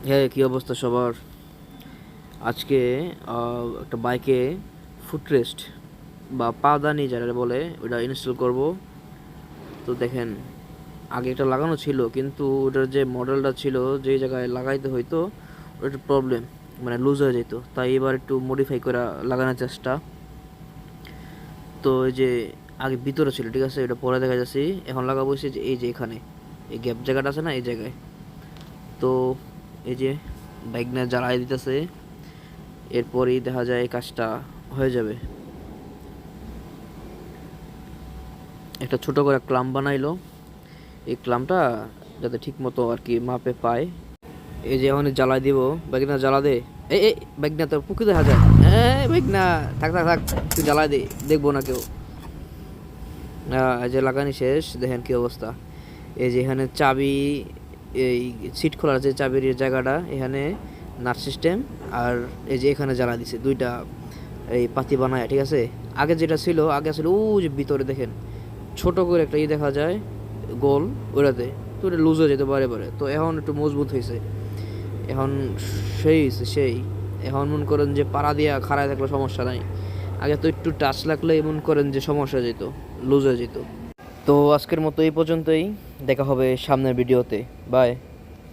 হ্যাঁ, কী অবস্থা সবার? আজকে একটা বাইকে ফুটরেস্ট বা পাদানি যারা বলে ওটা ইনস্টল করব। তো দেখেন, আগে এটা লাগানো ছিল কিন্তু ওটার যে মডেলটা ছিল যেই জায়গায় লাগাইতে হইতো ওটা প্রবলেম, মানে লুজ হয়ে যেত। তাই এবার একটু মডিফাই করে লাগানোর চেষ্টা। তো এই যে আগে ভিতরে ছিল, ঠিক আছে, এটা পরে দেখা যাচ্ছে। এখন লাগাবো যে এই যে এখানে এই গ্যাপ জায়গাটা আছে না, এই জায়গায়। তো এই যে বাইক না জ্বালাই দিতেছে, এরপরই দেখা যায় এই কাজটা হয়ে যাবে। একটা ছোট করে ক্লাম্প বানাইলো, এই ক্লাম্পটা যাতে ঠিক মতো আর কি মাপে পায়। এই যে এখন জ্বালাই দিব, বাইক না জ্বালা দে। এই বাইক না তো পুকুর দেখা যায়। বাইক না, থাক থাক থাক, তুই জ্বালাই দে, দেখবো না কেউ। এই যে লাগানি শেষ, দেখেন কি অবস্থা। এই যে এখানে চাবি, এই সিট খোলার যে চাবির জায়গাটা এখানে নাট সিস্টেম, আর এই যে এখানে জ্বালা দিছে দুইটা এই পাতি বানায়, ঠিক আছে। আগে যেটা ছিল, আগে আসলে ও যে ভিতরে দেখেন ছোট করে একটা দেখা যায় গোল, ওটাতে তো ওটা লুজ হয়ে যেতে পারে পারে। তো এখন একটু মজবুত হয়েছে, এখন সেই এখন মনে করেন যে পাড়া দিয়া খাড়ায় থাকলে সমস্যা নাই। আগে তো একটু টাচ লাগলে মনে করেন যে সমস্যা যেত, লুজ হয়ে যেত। তো আজকের মতো এই পর্যন্তই, দেখা হবে সামনের ভিডিওতে। বাই।